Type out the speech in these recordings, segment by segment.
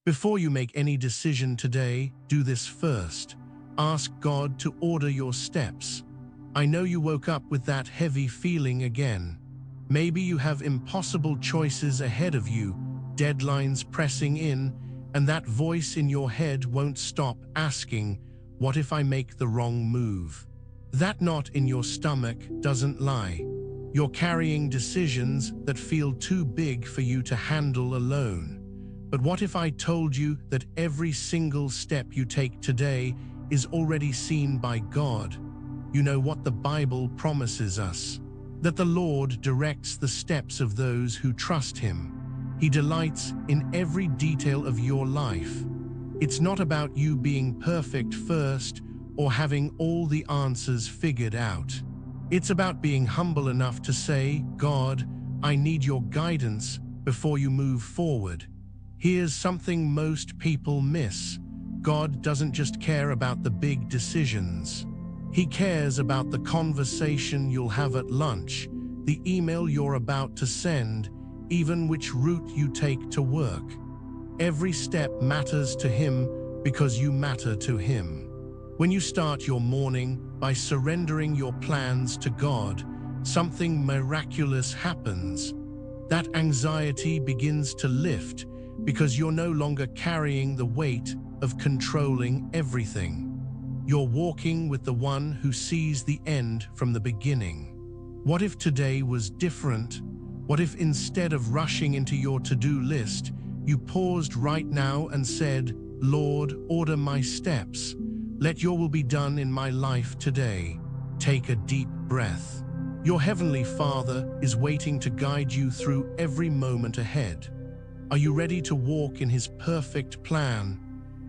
Before you make any decision today, do this first. Ask God to order your steps. I know you woke up with that heavy feeling again. Maybe you have impossible choices ahead of you, deadlines pressing in, and that voice in your head won't stop asking, "What if I make the wrong move?" That knot in your stomach doesn't lie. You're carrying decisions that feel too big for you to handle alone. But what if I told you that every single step you take today is already seen by God? You know what the Bible promises us: that the Lord directs the steps of those who trust Him. He delights in every detail of your life. It's not about you being perfect first or having all the answers figured out. It's about being humble enough to say, "God, I need your guidance," before you move forward. Here's something most people miss. God doesn't just care about the big decisions. He cares about the conversation you'll have at lunch, the email you're about to send, even which route you take to work. Every step matters to Him because you matter to Him. When you start your morning by surrendering your plans to God, something miraculous happens. That anxiety begins to lift because you're no longer carrying the weight of controlling everything. You're walking with the one who sees the end from the beginning. What if today was different? What if instead of rushing into your to-do list, you paused right now and said, "Lord, order my steps. Let your will be done in my life today." Take a deep breath. Your Heavenly Father is waiting to guide you through every moment ahead. Are you ready to walk in His perfect plan?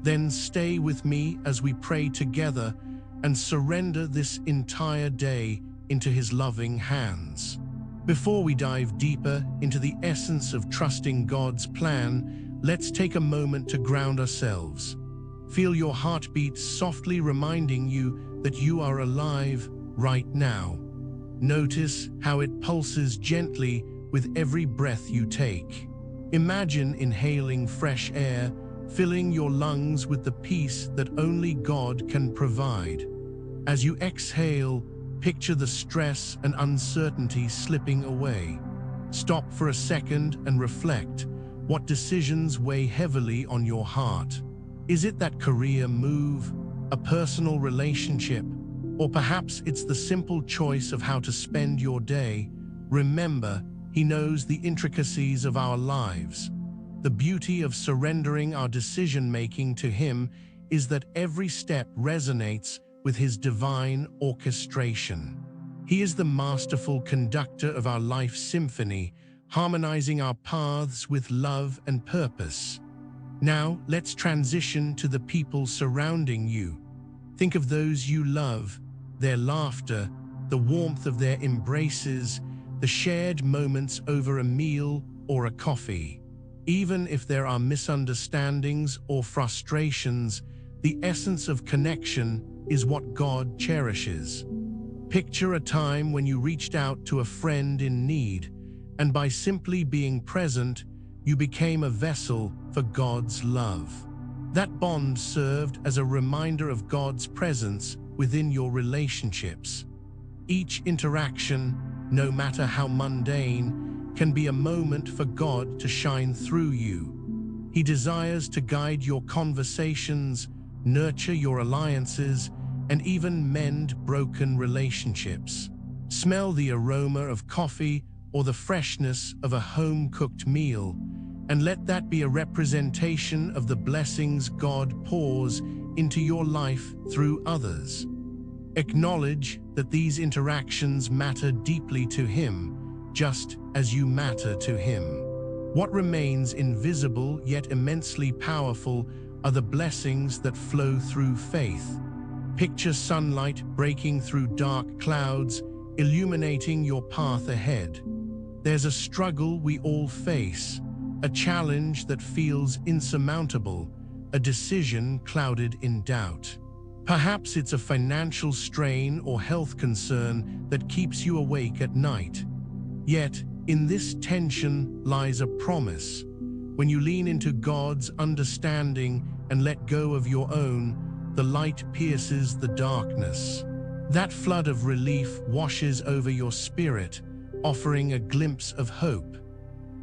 Then stay with me as we pray together and surrender this entire day into His loving hands. Before we dive deeper into the essence of trusting God's plan, let's take a moment to ground ourselves. Feel your heartbeat softly reminding you that you are alive right now. Notice how it pulses gently with every breath you take. Imagine inhaling fresh air, filling your lungs with the peace that only God can provide. As you exhale, picture the stress and uncertainty slipping away. Stop for a second and reflect. What decisions weigh heavily on your heart? Is it that career move, a personal relationship, or perhaps it's the simple choice of how to spend your day? Remember, He knows the intricacies of our lives. The beauty of surrendering our decision-making to Him is that every step resonates with His divine orchestration. He is the masterful conductor of our life symphony, harmonizing our paths with love and purpose. Now, let's transition to the people surrounding you. Think of those you love, their laughter, the warmth of their embraces, the shared moments over a meal or a coffee. Even if there are misunderstandings or frustrations, the essence of connection is what God cherishes. Picture a time when you reached out to a friend in need, and by simply being present, you became a vessel for God's love. That bond served as a reminder of God's presence within your relationships. Each interaction, no matter how mundane, can be a moment for God to shine through you. He desires to guide your conversations, nurture your alliances, and even mend broken relationships. Smell the aroma of coffee or the freshness of a home-cooked meal, and let that be a representation of the blessings God pours into your life through others. Acknowledge that these interactions matter deeply to Him, just as you matter to Him. What remains invisible yet immensely powerful are the blessings that flow through faith. Picture sunlight breaking through dark clouds, illuminating your path ahead. There's a struggle we all face, a challenge that feels insurmountable, a decision clouded in doubt. Perhaps it's a financial strain or health concern that keeps you awake at night. Yet, in this tension lies a promise. When you lean into God's understanding and let go of your own, the light pierces the darkness. That flood of relief washes over your spirit, offering a glimpse of hope.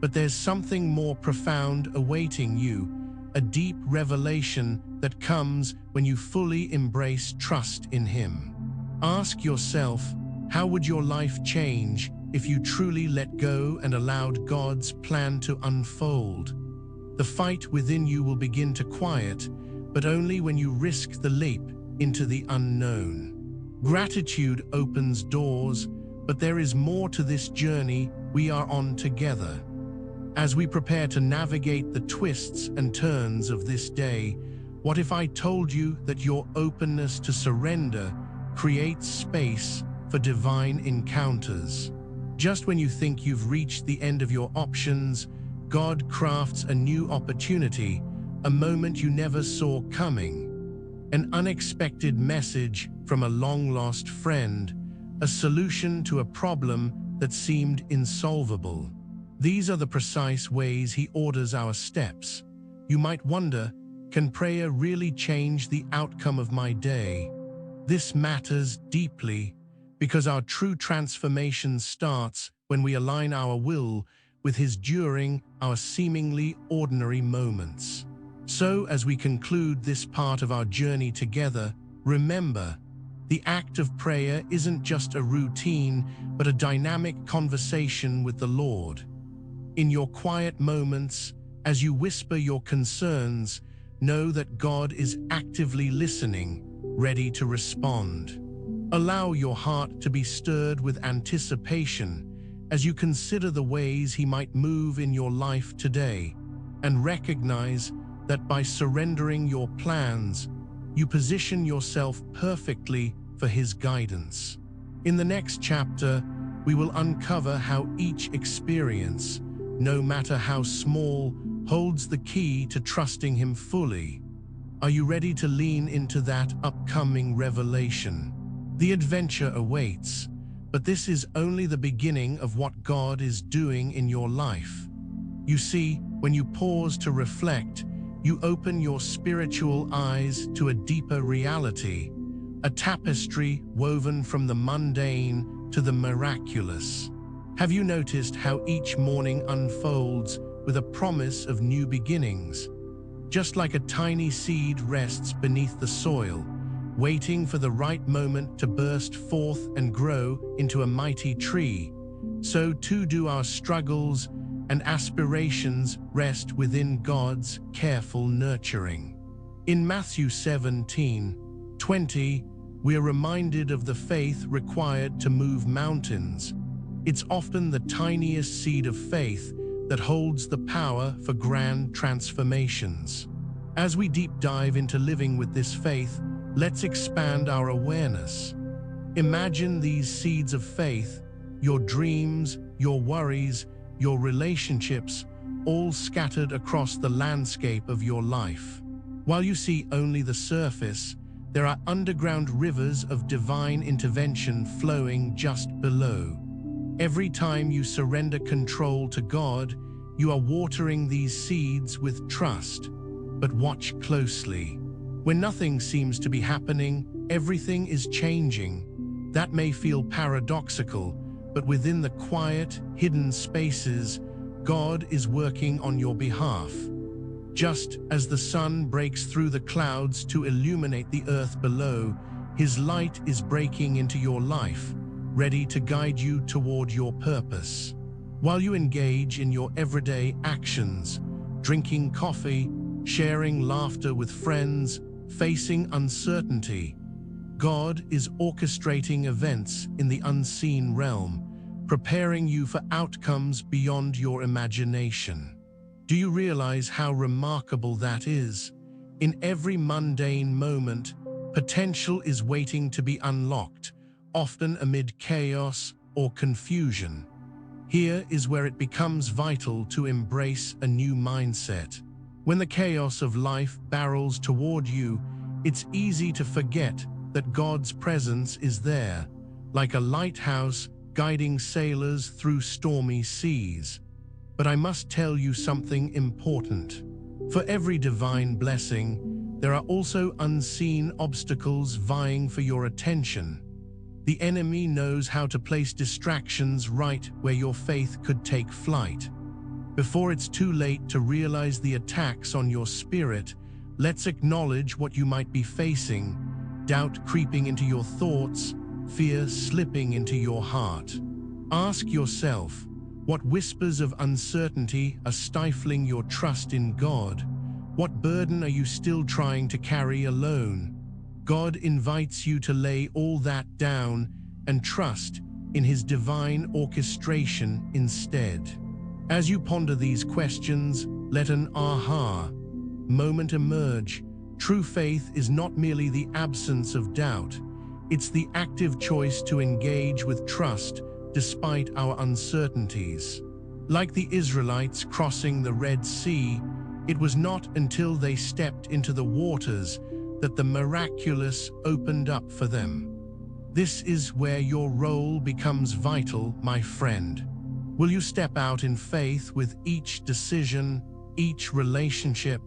But there's something more profound awaiting you, a deep revelation that comes when you fully embrace trust in Him. Ask yourself, how would your life change if you truly let go and allowed God's plan to unfold? The fight within you will begin to quiet, but only when you risk the leap into the unknown. Gratitude opens doors, but there is more to this journey we are on together. As we prepare to navigate the twists and turns of this day, what if I told you that your openness to surrender creates space for divine encounters? Just when you think you've reached the end of your options, God crafts a new opportunity, a moment you never saw coming. An unexpected message from a long-lost friend, a solution to a problem that seemed insolvable. These are the precise ways He orders our steps. You might wonder, can prayer really change the outcome of my day? This matters deeply because our true transformation starts when we align our will with His during our seemingly ordinary moments. So, as we conclude this part of our journey together, remember, the act of prayer isn't just a routine, but a dynamic conversation with the Lord. In your quiet moments, as you whisper your concerns, know that God is actively listening, ready to respond. Allow your heart to be stirred with anticipation as you consider the ways He might move in your life today, and recognize that by surrendering your plans, you position yourself perfectly for His guidance. In the next chapter, we will uncover how each experience, no matter how small, holds the key to trusting Him fully. Are you ready to lean into that upcoming revelation? The adventure awaits, but this is only the beginning of what God is doing in your life. You see, when you pause to reflect, you open your spiritual eyes to a deeper reality, a tapestry woven from the mundane to the miraculous. Have you noticed how each morning unfolds with a promise of new beginnings? Just like a tiny seed rests beneath the soil, waiting for the right moment to burst forth and grow into a mighty tree, so too do our struggles and aspirations rest within God's careful nurturing. In Matthew 17:20, we are reminded of the faith required to move mountains. It's often the tiniest seed of faith that holds the power for grand transformations. As we deep dive into living with this faith, let's expand our awareness. Imagine these seeds of faith, your dreams, your worries, your relationships, all scattered across the landscape of your life. While you see only the surface, there are underground rivers of divine intervention flowing just below. Every time you surrender control to God, you are watering these seeds with trust. But watch closely. When nothing seems to be happening, everything is changing. That may feel paradoxical, but within the quiet, hidden spaces, God is working on your behalf. Just as the sun breaks through the clouds to illuminate the earth below, His light is breaking into your life, ready to guide you toward your purpose. While you engage in your everyday actions, drinking coffee, sharing laughter with friends, facing uncertainty, God is orchestrating events in the unseen realm, preparing you for outcomes beyond your imagination. Do you realize how remarkable that is? In every mundane moment, potential is waiting to be unlocked, often amid chaos or confusion. Here is where it becomes vital to embrace a new mindset. When the chaos of life barrels toward you, it's easy to forget that God's presence is there, like a lighthouse guiding sailors through stormy seas. But I must tell you something important. For every divine blessing, there are also unseen obstacles vying for your attention. The enemy knows how to place distractions right where your faith could take flight. Before it's too late to realize the attacks on your spirit, let's acknowledge what you might be facing: doubt creeping into your thoughts, fear slipping into your heart. Ask yourself, what whispers of uncertainty are stifling your trust in God? What burden are you still trying to carry alone? God invites you to lay all that down and trust in His divine orchestration instead. As you ponder these questions, let an aha moment emerge. True faith is not merely the absence of doubt, it's the active choice to engage with trust despite our uncertainties. Like the Israelites crossing the Red Sea, it was not until they stepped into the waters that the miraculous opened up for them. This is where your role becomes vital, my friend. Will you step out in faith with each decision, each relationship,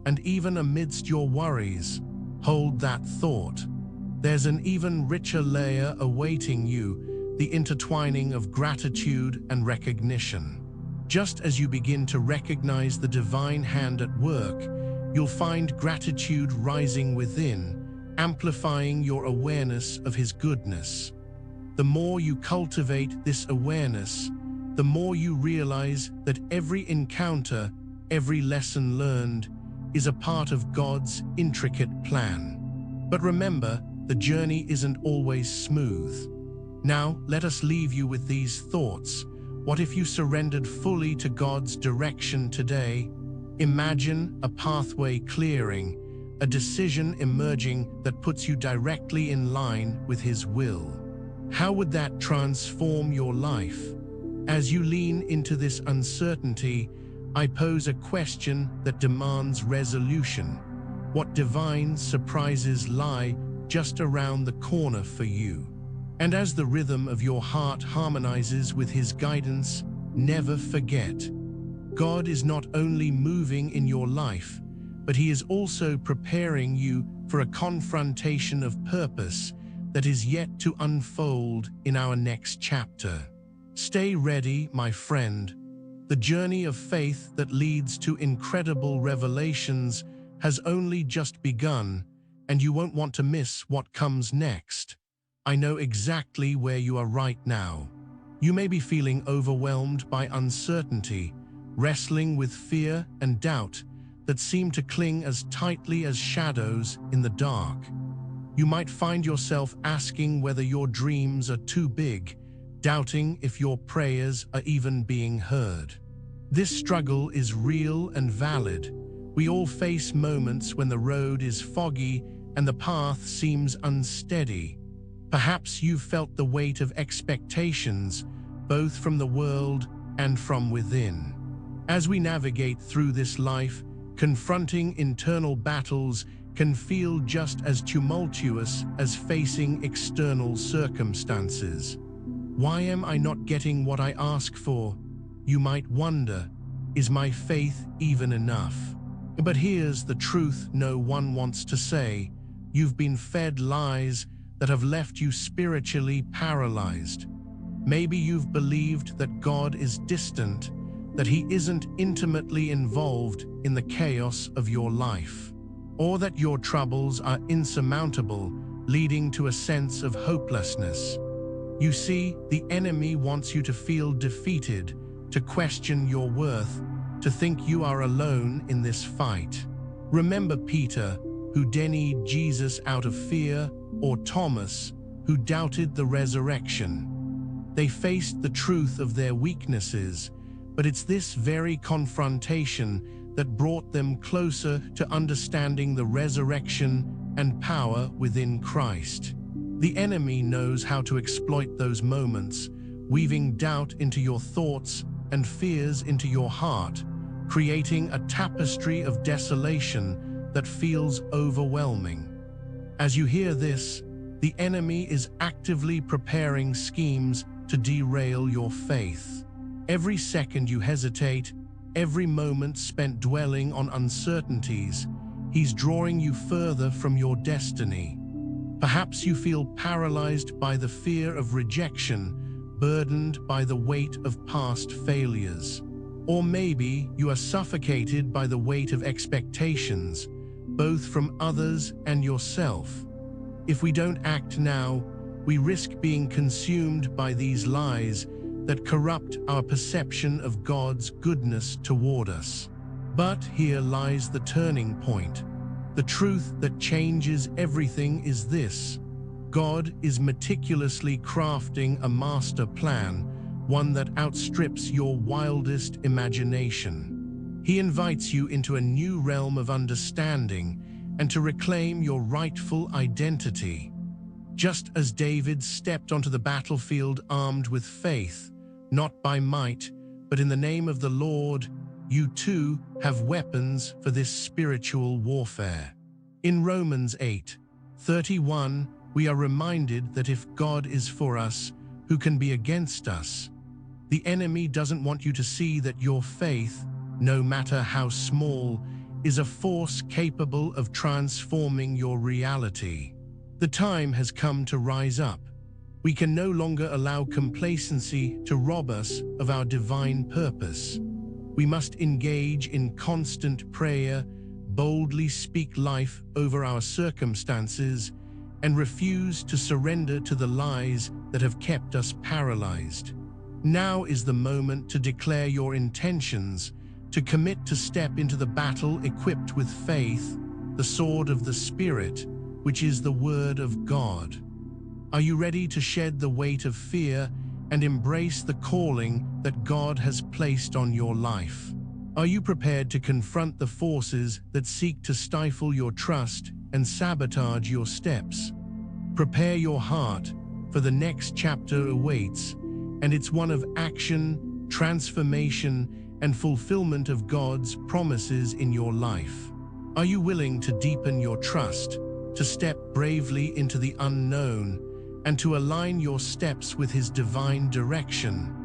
and even amidst your worries? Hold that thought. There's an even richer layer awaiting you, the intertwining of gratitude and recognition. Just as you begin to recognize the divine hand at work, you'll find gratitude rising within, amplifying your awareness of His goodness. The more you cultivate this awareness, the more you realize that every encounter, every lesson learned, is a part of God's intricate plan. But remember, the journey isn't always smooth. Now, let us leave you with these thoughts. What if you surrendered fully to God's direction today? Imagine a pathway clearing, a decision emerging that puts you directly in line with His will. How would that transform your life? As you lean into this uncertainty, I pose a question that demands resolution. What divine surprises lie just around the corner for you? And as the rhythm of your heart harmonizes with His guidance, never forget, God is not only moving in your life, but He is also preparing you for a confrontation of purpose that is yet to unfold in our next chapter. Stay ready, my friend. The journey of faith that leads to incredible revelations has only just begun, and you won't want to miss what comes next. I know exactly where you are right now. You may be feeling overwhelmed by uncertainty, wrestling with fear and doubt that seem to cling as tightly as shadows in the dark. You might find yourself asking whether your dreams are too big, doubting if your prayers are even being heard. This struggle is real and valid. We all face moments when the road is foggy and the path seems unsteady. Perhaps you've felt the weight of expectations, both from the world and from within. As we navigate through this life, confronting internal battles can feel just as tumultuous as facing external circumstances. Why am I not getting what I ask for? You might wonder, is my faith even enough? But here's the truth no one wants to say. You've been fed lies that have left you spiritually paralyzed. Maybe you've believed that God is distant, that He isn't intimately involved in the chaos of your life, or that your troubles are insurmountable, leading to a sense of hopelessness. You see, the enemy wants you to feel defeated, to question your worth, to think you are alone in this fight. Remember Peter, who denied Jesus out of fear, or Thomas, who doubted the resurrection. They faced the truth of their weaknesses, but it's this very confrontation that brought them closer to understanding the resurrection and power within Christ. The enemy knows how to exploit those moments, weaving doubt into your thoughts and fears into your heart, creating a tapestry of desolation that feels overwhelming. As you hear this, the enemy is actively preparing schemes to derail your faith. Every second you hesitate, every moment spent dwelling on uncertainties, He's drawing you further from your destiny. Perhaps you feel paralyzed by the fear of rejection, burdened by the weight of past failures. Or maybe you are suffocated by the weight of expectations, both from others and yourself. If we don't act now, we risk being consumed by these lies that corrupt our perception of God's goodness toward us. But here lies the turning point. The truth that changes everything is this: God is meticulously crafting a master plan, one that outstrips your wildest imagination. He invites you into a new realm of understanding and to reclaim your rightful identity. Just as David stepped onto the battlefield armed with faith, not by might, but in the name of the Lord, you too have weapons for this spiritual warfare. In Romans 8:31, we are reminded that if God is for us, who can be against us? The enemy doesn't want you to see that your faith, no matter how small, is a force capable of transforming your reality. The time has come to rise up. We can no longer allow complacency to rob us of our divine purpose. We must engage in constant prayer, boldly speak life over our circumstances, and refuse to surrender to the lies that have kept us paralyzed. Now is the moment to declare your intentions, to commit to step into the battle equipped with faith, the sword of the Spirit, which is the Word of God. Are you ready to shed the weight of fear and embrace the calling that God has placed on your life? Are you prepared to confront the forces that seek to stifle your trust and sabotage your steps? Prepare your heart, for the next chapter awaits, and it's one of action, transformation, and fulfillment of God's promises in your life. Are you willing to deepen your trust, to step bravely into the unknown, and to align your steps with His divine direction?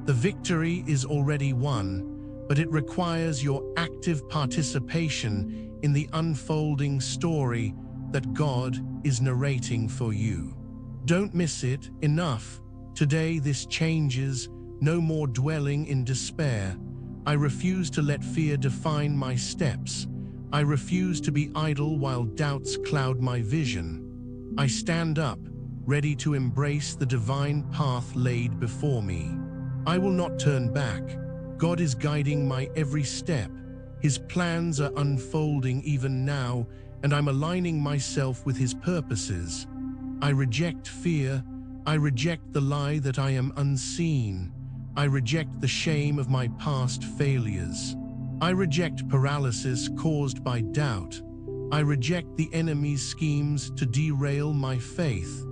The victory is already won, but it requires your active participation in the unfolding story that God is narrating for you. Don't miss it. Enough. Today this changes. No more dwelling in despair. I refuse to let fear define my steps. I refuse to be idle while doubts cloud my vision. I stand up, ready to embrace the divine path laid before me. I will not turn back. God is guiding my every step. His plans are unfolding even now, and I'm aligning myself with His purposes. I reject fear. I reject the lie that I am unseen. I reject the shame of my past failures. I reject paralysis caused by doubt. I reject the enemy's schemes to derail my faith.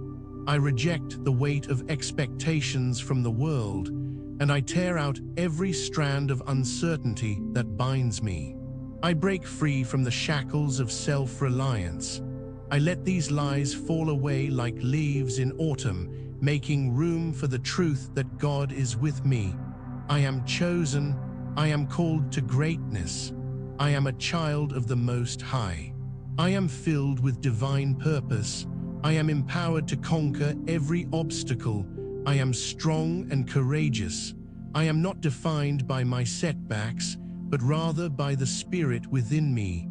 I reject the weight of expectations from the world, and I tear out every strand of uncertainty that binds me. I break free from the shackles of self-reliance. I let these lies fall away like leaves in autumn, making room for the truth that God is with me. I am chosen. I am called to greatness. I am a child of the Most High. I am filled with divine purpose. I am empowered to conquer every obstacle. I am strong and courageous. I am not defined by my setbacks, but rather by the Spirit within me.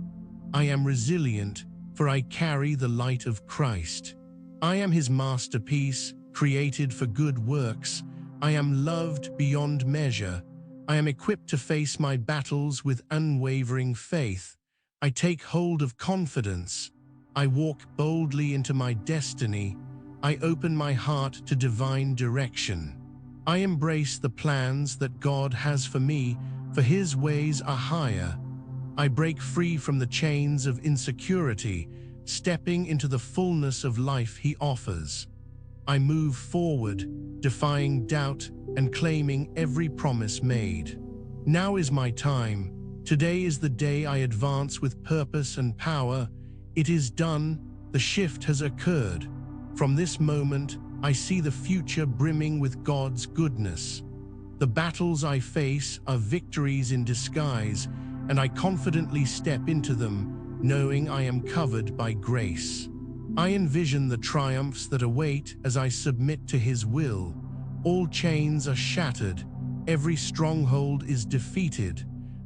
I am resilient, for I carry the light of Christ. I am His masterpiece, created for good works. I am loved beyond measure. I am equipped to face my battles with unwavering faith. I take hold of confidence. I walk boldly into my destiny. I open my heart to divine direction. I embrace the plans that God has for me, for His ways are higher. I break free from the chains of insecurity, stepping into the fullness of life He offers. I move forward, defying doubt and claiming every promise made. Now is my time. Today is the day I advance with purpose and power. It is done. The shift has occurred. From this moment, I see the future brimming with God's goodness. The battles I face are victories in disguise, and I confidently step into them, knowing I am covered by grace. I envision the triumphs that await as I submit to His will. All chains are shattered, every stronghold is defeated.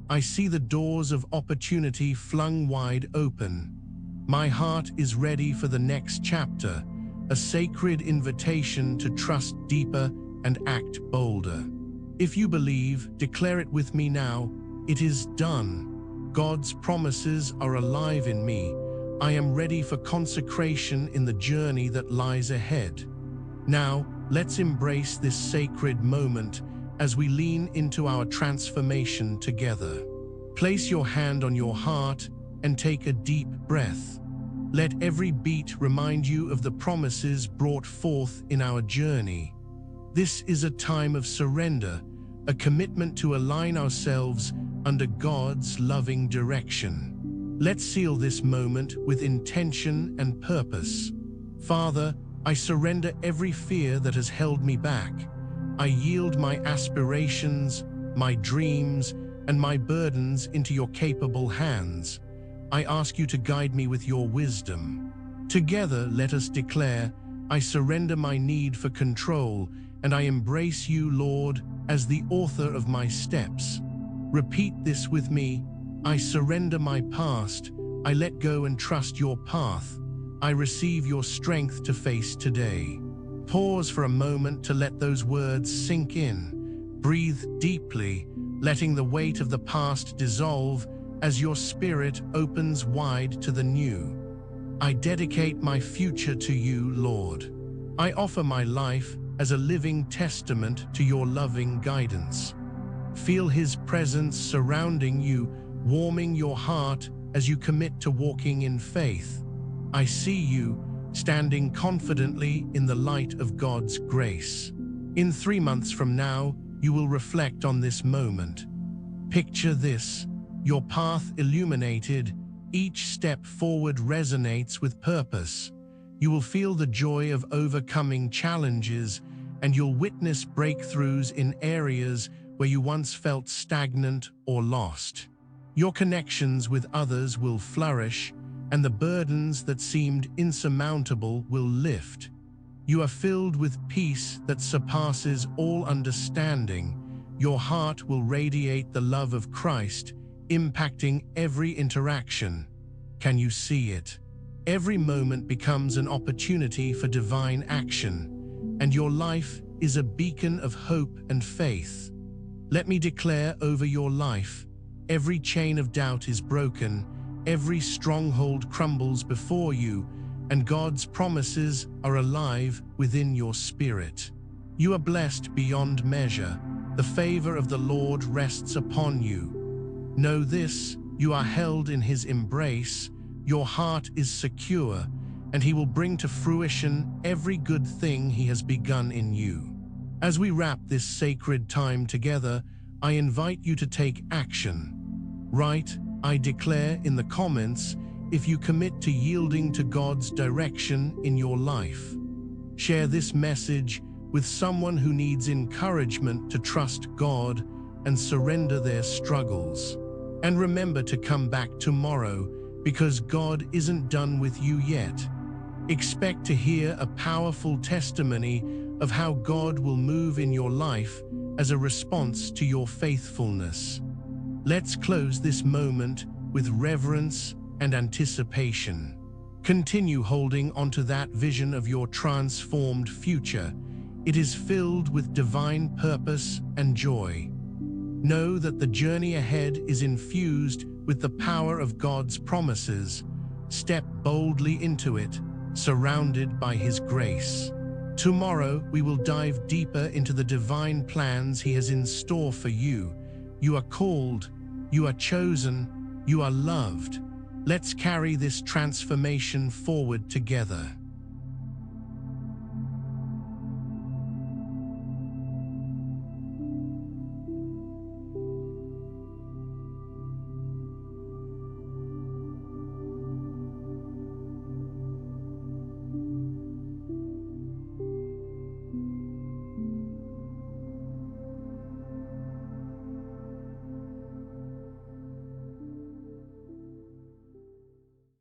I see the doors of opportunity flung wide open. My heart is ready for the next chapter, a sacred invitation to trust deeper and act bolder. If you believe, declare it with me now. It is done. God's promises are alive in me. I am ready for consecration in the journey that lies ahead. Now, let's embrace this sacred moment as we lean into our transformation together. Place your hand on your heart and take a deep breath. Let every beat remind you of the promises brought forth in our journey. This is a time of surrender, a commitment to align ourselves under God's loving direction. Let's seal this moment with intention and purpose. Father, I surrender every fear that has held me back. I yield my aspirations, my dreams, and my burdens into your capable hands. I ask you to guide me with your wisdom. Together, let us declare, I surrender my need for control, and I embrace you, Lord, as the author of my steps. Repeat this with me. I surrender my past. I let go and trust your path. I receive your strength to face today. Pause for a moment to let those words sink in. Breathe deeply, letting the weight of the past dissolve as your spirit opens wide to the new. I dedicate my future to you, Lord. I offer my life as a living testament to your loving guidance. Feel His presence surrounding you, warming your heart as you commit to walking in faith. I see you standing confidently in the light of God's grace. In 3 months from now, you will reflect on this moment. Picture this, your path illuminated, each step forward resonates with purpose. You will feel the joy of overcoming challenges, and you'll witness breakthroughs in areas where you once felt stagnant or lost. Your connections with others will flourish, and the burdens that seemed insurmountable will lift. You are filled with peace that surpasses all understanding. Your heart will radiate the love of Christ, impacting every interaction. Can you see it? Every moment becomes an opportunity for divine action, and your life is a beacon of hope and faith. Let me declare over your life, every chain of doubt is broken, every stronghold crumbles before you, and God's promises are alive within your spirit. You are blessed beyond measure. The favor of the Lord rests upon you. Know this, you are held in His embrace, your heart is secure, and He will bring to fruition every good thing He has begun in you. As we wrap this sacred time together, I invite you to take action. Write, I declare in the comments if you commit to yielding to God's direction in your life. Share this message with someone who needs encouragement to trust God and surrender their struggles. And remember to come back tomorrow, because God isn't done with you yet. Expect to hear a powerful testimony of how God will move in your life as a response to your faithfulness. Let's close this moment with reverence and anticipation. Continue holding onto that vision of your transformed future. It is filled with divine purpose and joy. Know that the journey ahead is infused with the power of God's promises. Step boldly into it, surrounded by His grace. Tomorrow, we will dive deeper into the divine plans He has in store for you. You are called, you are chosen, you are loved. Let's carry this transformation forward together.